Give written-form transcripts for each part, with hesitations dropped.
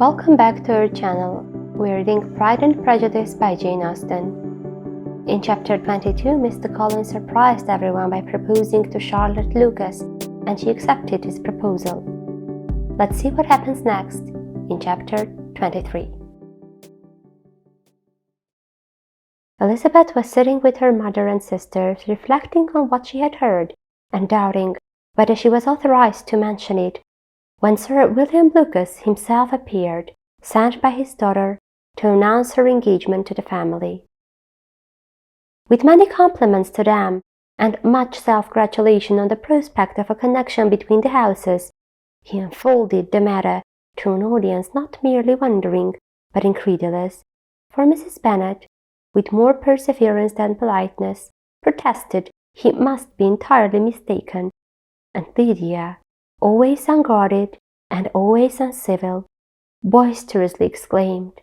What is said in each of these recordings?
Welcome back to our channel. We're reading Pride and Prejudice by Jane Austen. In chapter 22, Mr. Collins surprised everyone by proposing to Charlotte Lucas, and she accepted his proposal. Let's see what happens next in chapter 23. Elizabeth was sitting with her mother and sisters, reflecting on what she had heard and doubting whether she was authorized to mention it, when Sir William Lucas himself appeared, sent by his daughter to announce her engagement to the family. With many compliments to them, and much self-gratulation on the prospect of a connection between the houses, he unfolded the matter to an audience not merely wondering, but incredulous, for Mrs. Bennet, with more perseverance than politeness, protested he must be entirely mistaken, and Lydia, always unguarded and always uncivil, boisterously exclaimed,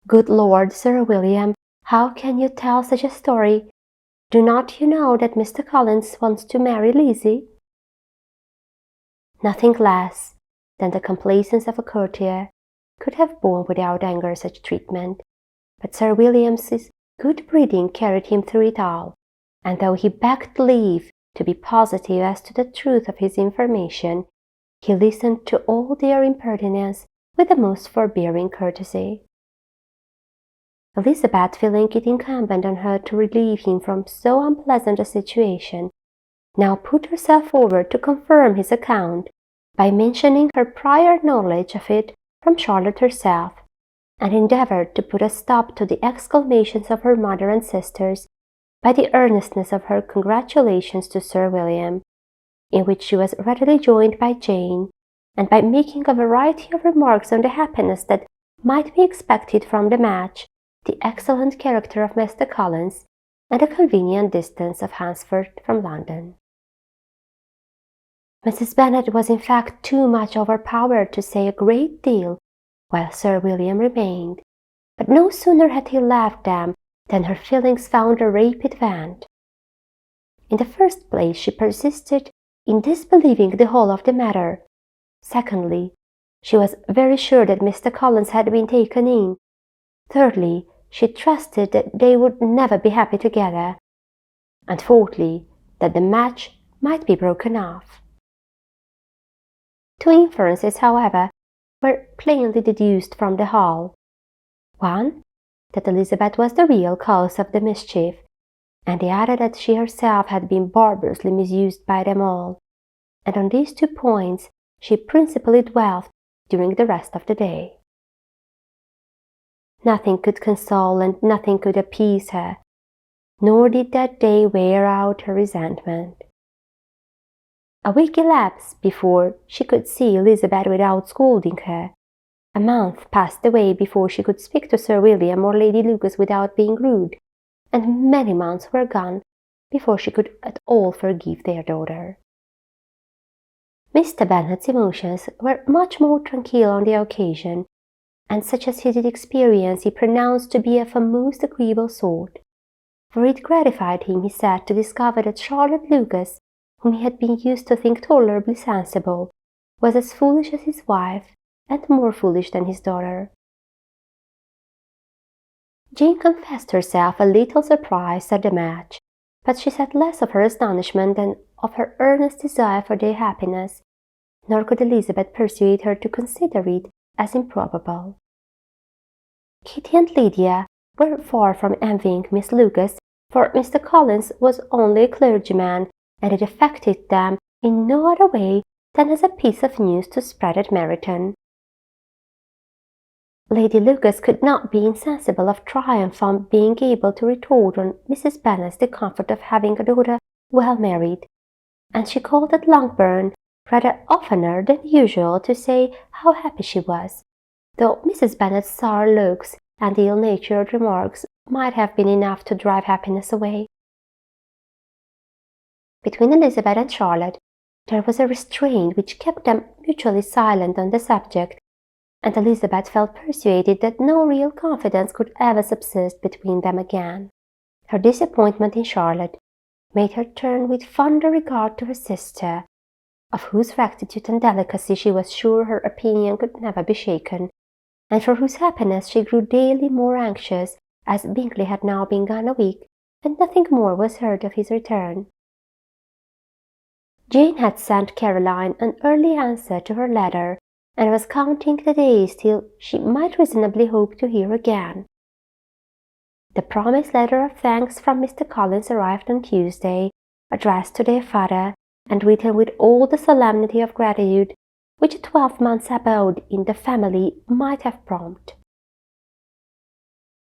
"Good Lord, Sir William, how can you tell such a story? Do not you know that Mr. Collins wants to marry Lizzie?" Nothing less than the complacence of a courtier could have borne without anger such treatment, but Sir William's good breeding carried him through it all, and though he begged leave to be positive as to the truth of his information, he listened to all their impertinence with the most forbearing courtesy. Elizabeth, feeling it incumbent on her to relieve him from so unpleasant a situation, now put herself forward to confirm his account by mentioning her prior knowledge of it from Charlotte herself, and endeavoured to put a stop to the exclamations of her mother and sisters by the earnestness of her congratulations to Sir William, in which she was readily joined by Jane, and by making a variety of remarks on the happiness that might be expected from the match, the excellent character of Mr. Collins, and the convenient distance of Hansford from London. Mrs. Bennet was in fact too much overpowered to say a great deal while Sir William remained, but no sooner had he left them than her feelings found a rapid vent. In the first place, she persisted in disbelieving the whole of the matter. Secondly, she was very sure that Mr. Collins had been taken in. Thirdly, she trusted that they would never be happy together. And fourthly, that the match might be broken off. Two inferences, however, were plainly deduced from the whole. One, that Elizabeth was the real cause of the mischief, and the other that she herself had been barbarously misused by them all, and on these two points she principally dwelt during the rest of the day. Nothing could console and nothing could appease her, nor did that day wear out her resentment. A week elapsed before she could see Elizabeth without scolding her. A month passed away before she could speak to Sir William or Lady Lucas without being rude, and many months were gone before she could at all forgive their daughter. Mr. Bennet's emotions were much more tranquil on the occasion, and such as he did experience he pronounced to be of a most agreeable sort, for it gratified him, he said, to discover that Charlotte Lucas, whom he had been used to think tolerably sensible, was as foolish as his wife, and more foolish than his daughter. Jane confessed herself a little surprised at the match, but she said less of her astonishment than of her earnest desire for their happiness, nor could Elizabeth persuade her to consider it as improbable. Kitty and Lydia were far from envying Miss Lucas, for Mr. Collins was only a clergyman, and it affected them in no other way than as a piece of news to spread at Meryton. Lady Lucas could not be insensible of triumph on being able to retort on Mrs. Bennet the comfort of having a daughter well married, and she called at Longbourn rather oftener than usual to say how happy she was, though Mrs. Bennet's sour looks and ill-natured remarks might have been enough to drive happiness away. Between Elizabeth and Charlotte there was a restraint which kept them mutually silent on the subject, and Elizabeth felt persuaded that no real confidence could ever subsist between them again. Her disappointment in Charlotte made her turn with fonder regard to her sister, of whose rectitude and delicacy she was sure her opinion could never be shaken, and for whose happiness she grew daily more anxious, as Bingley had now been gone a week, and nothing more was heard of his return. Jane had sent Caroline an early answer to her letter, and was counting the days till she might reasonably hope to hear again. The promised letter of thanks from Mr. Collins arrived on Tuesday, addressed to their father, and written with all the solemnity of gratitude which a 12-month's abode in the family might have prompted.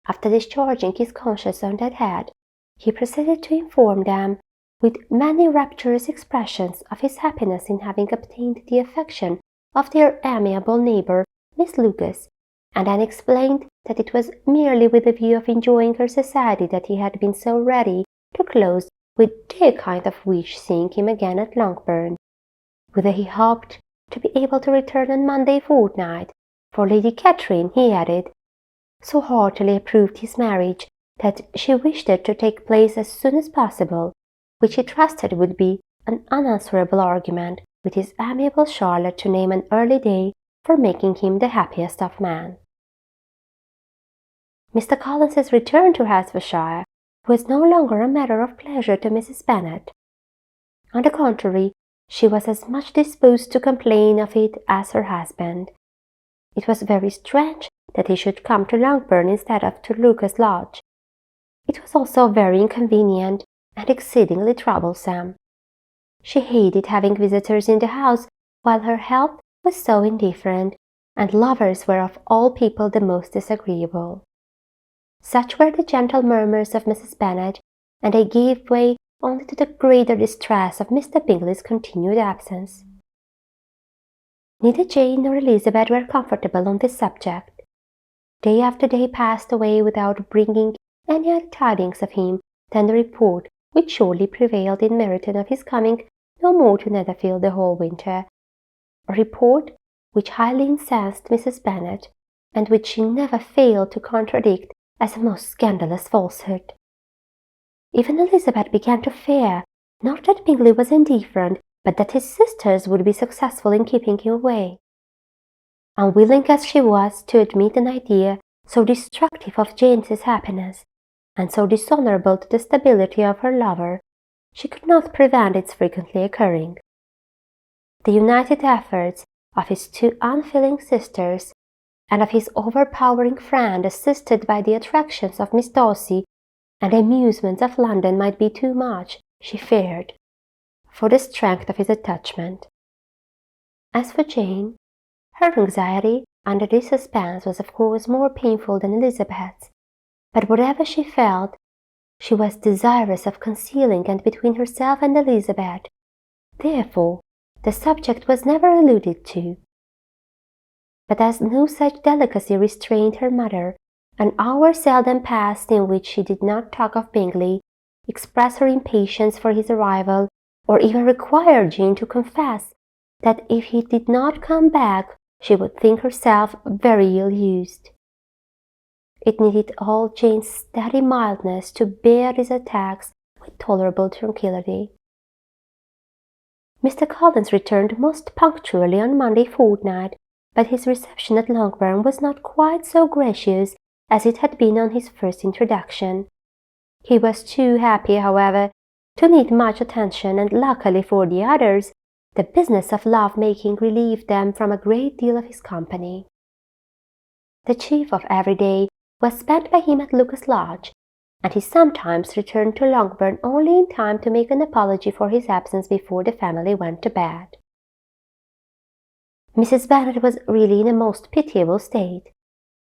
After discharging his conscience on that head, he proceeded to inform them, with many rapturous expressions, of his happiness in having obtained the affection of their amiable neighbour, Miss Lucas, and then explained that it was merely with the view of enjoying her society that he had been so ready to close with their kind of wish seeing him again at Longbourn, whither he hoped to be able to return on Monday fortnight, for Lady Catherine, he added, so heartily approved his marriage that she wished it to take place as soon as possible, which he trusted would be an unanswerable argument with his amiable Charlotte to name an early day for making him the happiest of men. Mr. Collins's return to Hertfordshire was no longer a matter of pleasure to Mrs. Bennet. On the contrary, she was as much disposed to complain of it as her husband. It was very strange that he should come to Longbourn instead of to Lucas Lodge. It was also very inconvenient and exceedingly troublesome. She hated having visitors in the house while her health was so indifferent, and lovers were of all people the most disagreeable. Such were the gentle murmurs of Mrs. Bennet, and they gave way only to the greater distress of Mr. Bingley's continued absence. Neither Jane nor Elizabeth were comfortable on this subject. Day after day passed away without bringing any other tidings of him than the report which surely prevailed in Meryton of his coming no more to Netherfield the whole winter, a report which highly incensed Mrs. Bennet, and which she never failed to contradict as a most scandalous falsehood. Even Elizabeth began to fear, not that Bingley was indifferent, but that his sisters would be successful in keeping him away. Unwilling as she was to admit an idea so destructive of James's happiness, and so dishonourable to the stability of her lover, she could not prevent its frequently occurring. The united efforts of his two unfeeling sisters, and of his overpowering friend, assisted by the attractions of Miss Darcy and the amusements of London, might be too much, she feared, for the strength of his attachment. As for Jane, her anxiety under this suspense was of course more painful than Elizabeth's, but whatever she felt, she was desirous of concealing, and between herself and Elizabeth, therefore, the subject was never alluded to. But as no such delicacy restrained her mother, an hour seldom passed in which she did not talk of Bingley, express her impatience for his arrival, or even require Jane to confess that if he did not come back she would think herself very ill-used. It needed all Jane's steady mildness to bear these attacks with tolerable tranquillity. Mr. Collins returned most punctually on Monday fortnight, but his reception at Longbourn was not quite so gracious as it had been on his first introduction. He was too happy, however, to need much attention, and luckily for the others, the business of love-making relieved them from a great deal of his company. The chief of every day was spent by him at Lucas Lodge, and he sometimes returned to Longbourn only in time to make an apology for his absence before the family went to bed. Mrs. Bennet was really in a most pitiable state.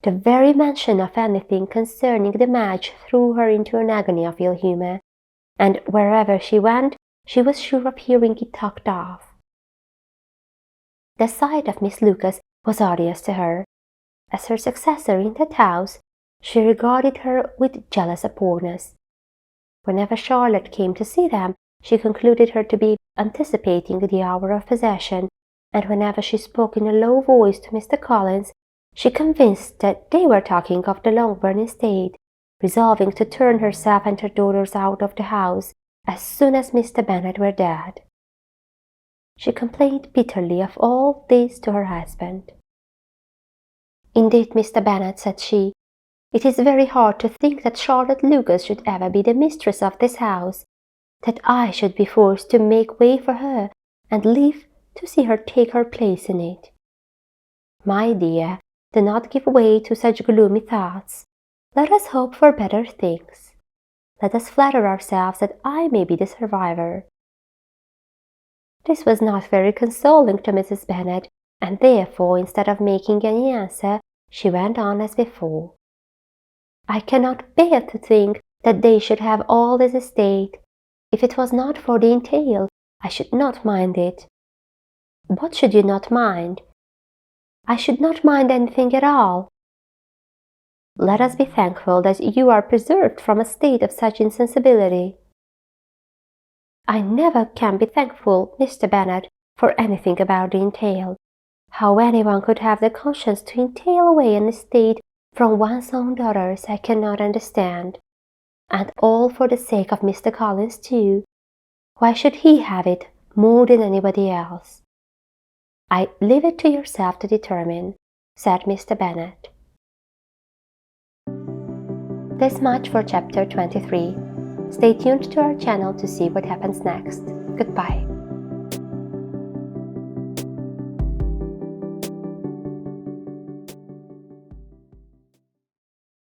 The very mention of anything concerning the match threw her into an agony of ill-humour, and wherever she went, she was sure of hearing it talked of. The sight of Miss Lucas was odious to her. As her successor in that house, she regarded her with jealous abhorrence. Whenever Charlotte came to see them, she concluded her to be anticipating the hour of possession, and whenever she spoke in a low voice to Mr. Collins, she convinced that they were talking of the Longbourn estate, resolving to turn herself and her daughters out of the house as soon as Mr. Bennet were dead. She complained bitterly of all this to her husband. "Indeed, Mr. Bennet," said she, "it is very hard to think that Charlotte Lucas should ever be the mistress of this house, that I should be forced to make way for her, and live to see her take her place in it. My dear, do not give way to such gloomy thoughts. Let us hope for better things. Let us flatter ourselves that I may be the survivor." This was not very consoling to Mrs. Bennet, and therefore, instead of making any answer, she went on as before. "I cannot bear to think that they should have all this estate. If it was not for the entail, I should not mind it." "What should you not mind?" "I should not mind anything at all." "Let us be thankful that you are preserved from a state of such insensibility." "I never can be thankful, Mr. Bennet, for anything about the entail. How anyone could have the conscience to entail away an estate from one's own daughters I cannot understand. And all for the sake of Mr. Collins too. Why should he have it more than anybody else?" "I leave it to yourself to determine," said Mr. Bennet. This much for chapter 23. Stay tuned to our channel to see what happens next. Goodbye.